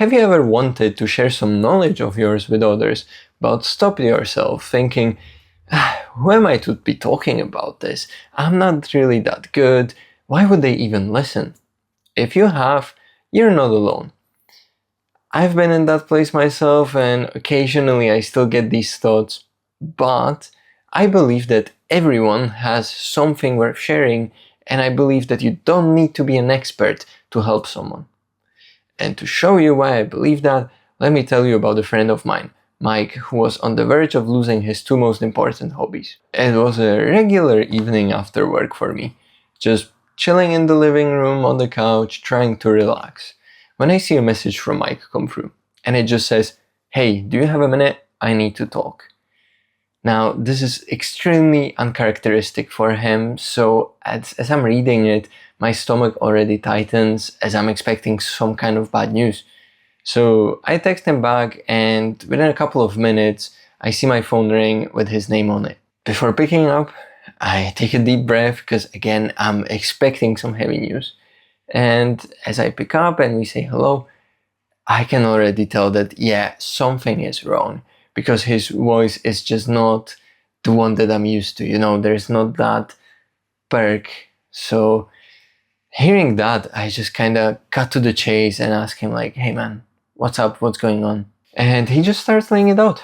Have you ever wanted to share some knowledge of yours with others, but stopped yourself thinking, who am I to be talking about this? I'm not really that good. Why would they even listen? If you have, you're not alone. I've been in that place myself, and occasionally I still get these thoughts, but I believe that everyone has something worth sharing, and I believe that you don't need to be an expert to help someone. And to show you why I believe that, let me tell you about a friend of mine, Mike, who was on the verge of losing his two most important hobbies. It was a regular evening after work for me, just chilling in the living room on the couch, trying to relax, when I see a message from Mike come through, and it just says, "Hey, do you have a minute? I need to talk." Now, this is extremely uncharacteristic for him, so as I'm reading it, my stomach already tightens as I'm expecting some kind of bad news. So I text him back, and within a couple of minutes, I see my phone ring with his name on it. Before picking up, I take a deep breath because, again, I'm expecting some heavy news. And as I pick up and we say hello, I can already tell that, yeah, something is wrong, because his voice is just not the one that I'm used to. There's not that perk. So hearing that, I just kind of cut to the chase and ask him, like, "Hey man, what's up? What's going on?" And he just starts laying it out.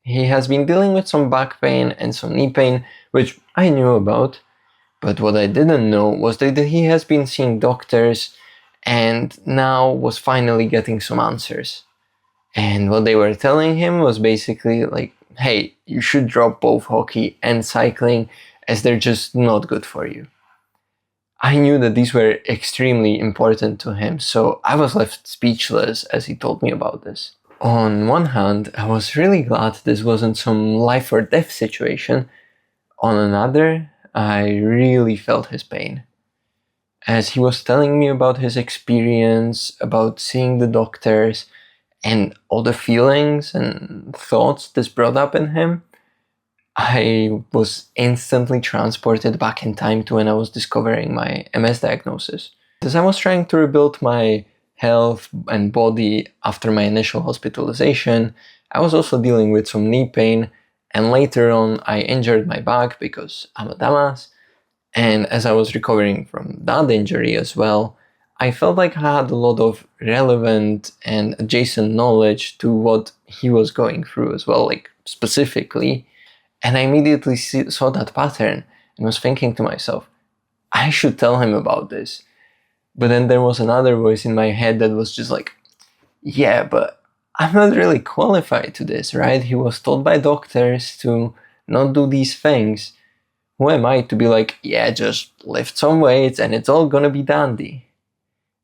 He has been dealing with some back pain and some knee pain, which I knew about. But what I didn't know was that he has been seeing doctors and now was finally getting some answers. And what they were telling him was basically like, "Hey, you should drop both hockey and cycling as they're just not good for you." I knew that these were extremely important to him, so I was left speechless as he told me about this. On one hand, I was really glad this wasn't some life or death situation. On another, I really felt his pain. As he was telling me about his experience, about seeing the doctors, and all the feelings and thoughts this brought up in him, I was instantly transported back in time to when I was discovering my MS diagnosis. As I was trying to rebuild my health and body after my initial hospitalization, I was also dealing with some knee pain, and later on I injured my back because I'm a dumbass. And as I was recovering from that injury as well, I felt like I had a lot of relevant and adjacent knowledge to what he was going through as well, like specifically. And I immediately saw that pattern and was thinking to myself, I should tell him about this. But then there was another voice in my head that was just like, yeah, but I'm not really qualified to this, right? He was told by doctors to not do these things. Who am I to be like, yeah, just lift some weights and it's all gonna be dandy?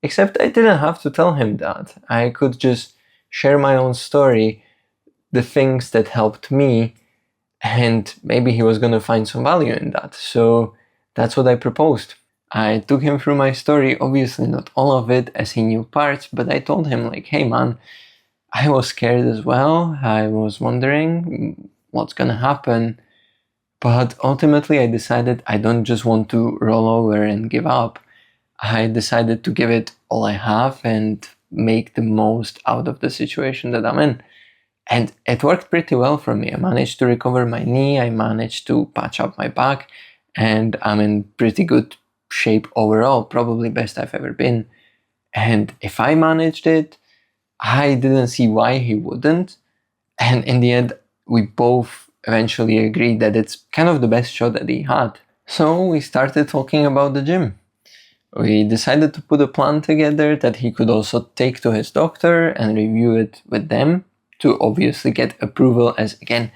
Except I didn't have to tell him that. I could just share my own story, the things that helped me, and maybe he was gonna find some value in that. So that's what I proposed. I took him through my story, obviously not all of it, as he knew parts, but I told him, like, hey man, I was scared as well. I was wondering what's gonna happen. But ultimately I decided I don't just want to roll over and give up. I decided to give it all I have and make the most out of the situation that I'm in. And it worked pretty well for me. I managed to recover my knee, I managed to patch up my back, and I'm in pretty good shape overall, probably best I've ever been. And if I managed it, I didn't see why he wouldn't. And in the end, we both eventually agreed that it's kind of the best shot that he had. So we started talking about the gym. We decided to put a plan together that he could also take to his doctor and review it with them to obviously get approval, as again,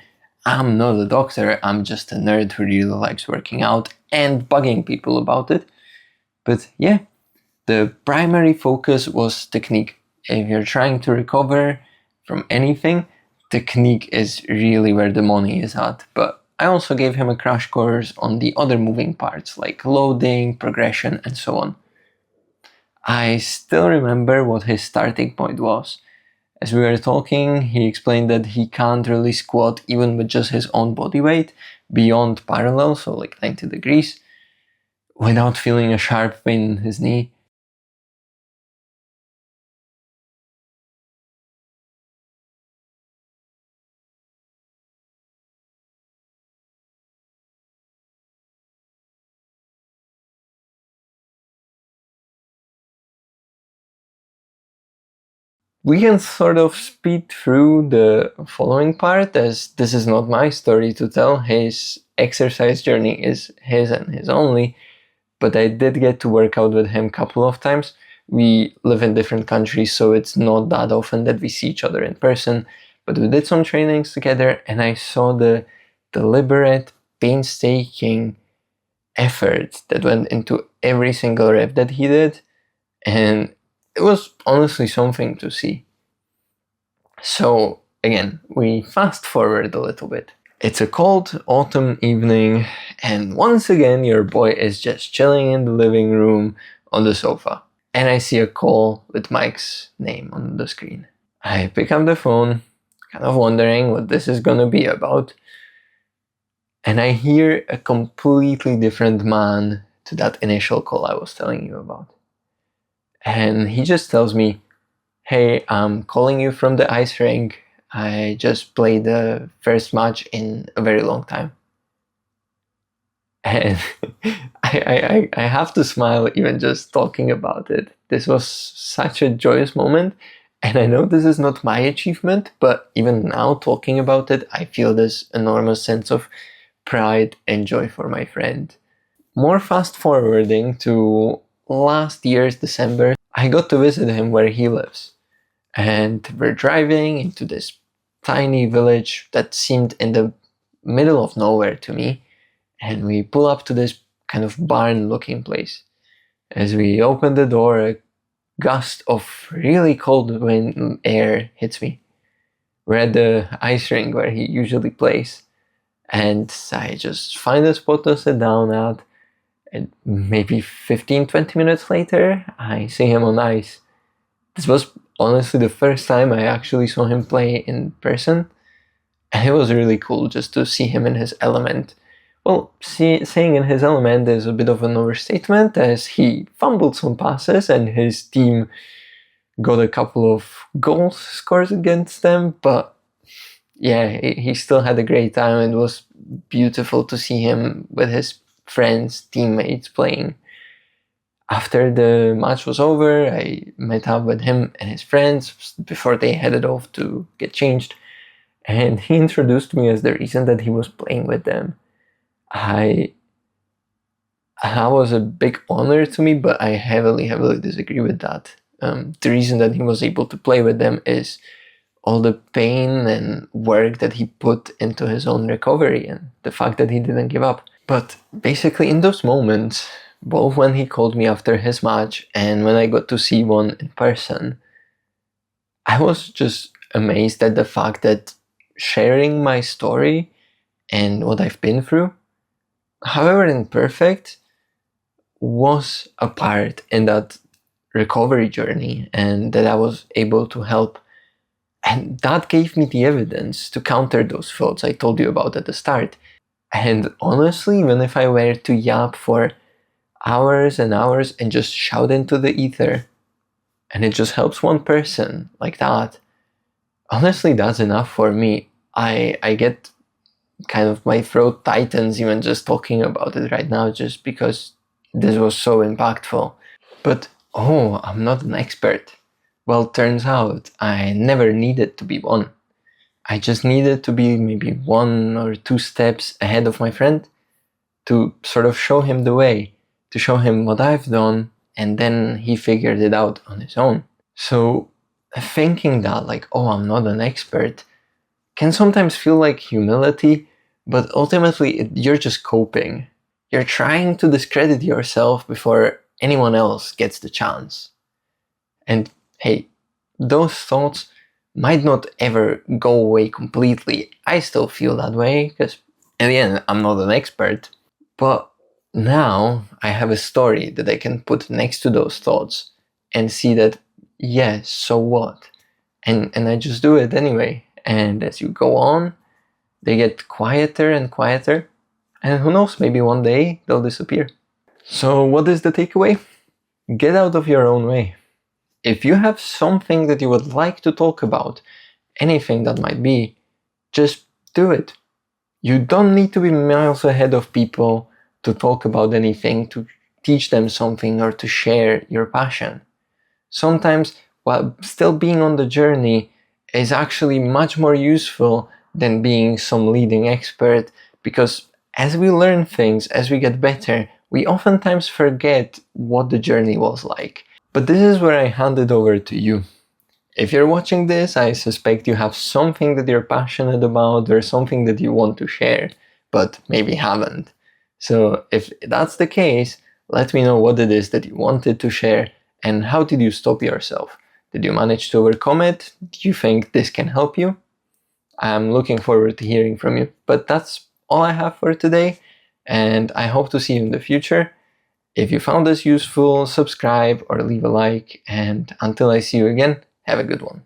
I'm not a doctor, I'm just a nerd who really likes working out and bugging people about it. But yeah, the primary focus was technique. If you're trying to recover from anything, technique is really where the money is at. But I also gave him a crash course on the other moving parts like loading, progression, and so on. I still remember what his starting point was. As we were talking, he explained that he can't really squat even with just his own body weight beyond parallel, so like 90 degrees, without feeling a sharp pain in his knee. We can sort of speed through the following part, as this is not my story to tell. His exercise journey is his and his only, but I did get to work out with him a couple of times. We live in different countries, so it's not that often that we see each other in person, but we did some trainings together, and I saw the deliberate, painstaking effort that went into every single rep that he did, and it was honestly something to see. So again, we fast forward a little bit. It's a cold autumn evening, and once again your boy is just chilling in the living room on the sofa. And I see a call with Mike's name on the screen. I pick up the phone, kind of wondering what this is gonna be about. And I hear a completely different man to that initial call I was telling you about. And he just tells me, "Hey, I'm calling you from the ice rink. I just played the first match in a very long time." And I have to smile even just talking about it. This was such a joyous moment. And I know this is not my achievement, but even now talking about it, I feel this enormous sense of pride and joy for my friend. More fast forwarding to last year's December, I got to visit him where he lives. And we're driving into this tiny village that seemed in the middle of nowhere to me. And we pull up to this kind of barn looking place. As we open the door, a gust of really cold wind air hits me. We're at the ice rink where he usually plays. And I just find a spot to sit down at. And maybe 15-20 minutes later, I see him on ice. This was honestly the first time I actually saw him play in person. And it was really cool just to see him in his element. Well, saying in his element is a bit of an overstatement, as he fumbled some passes and his team got a couple of goals scored against them. But yeah, he still had a great time. It was beautiful to see him with his friends, teammates playing. After the match was over, I met up with him and his friends before they headed off to get changed. And he introduced me as the reason that he was playing with them. That was a big honor to me, but I heavily disagree with that. The reason that he was able to play with them is all the pain and work that he put into his own recovery and the fact that he didn't give up. But basically in those moments, both when he called me after his match and when I got to see one in person, I was just amazed at the fact that sharing my story and what I've been through, however imperfect, was a part in that recovery journey, and that I was able to help. And that gave me the evidence to counter those thoughts I told you about at the start. And honestly, even if I were to yap for hours and hours and just shout into the ether, and it just helps one person like that, honestly, that's enough for me. I get kind of, my throat tightens even just talking about it right now, just because this was so impactful. But I'm not an expert. Well, turns out I never needed to be one. I just needed to be maybe 1 or 2 steps ahead of my friend to sort of show him the way, to show him what I've done, and then he figured it out on his own. So thinking that like, I'm not an expert, can sometimes feel like humility, but ultimately you're just coping. You're trying to discredit yourself before anyone else gets the chance. And hey, those thoughts might not ever go away completely. I still feel that way, because in the end, I'm not an expert. But now I have a story that I can put next to those thoughts and see that, yes, so what? And I just do it anyway. And as you go on, they get quieter and quieter. And who knows, maybe one day they'll disappear. So what is the takeaway? Get out of your own way. If you have something that you would like to talk about, anything that might be, just do it. You don't need to be miles ahead of people to talk about anything, to teach them something, or to share your passion. Sometimes while still being on the journey is actually much more useful than being some leading expert, because as we learn things, as we get better, we oftentimes forget what the journey was like. But this is where I hand it over to you. If you're watching this, I suspect you have something that you're passionate about or something that you want to share, but maybe haven't. So if that's the case, let me know what it is that you wanted to share and how did you stop yourself? Did you manage to overcome it? Do you think this can help you? I'm looking forward to hearing from you. But that's all I have for today, and I hope to see you in the future. If you found this useful, subscribe or leave a like, and until I see you again, have a good one.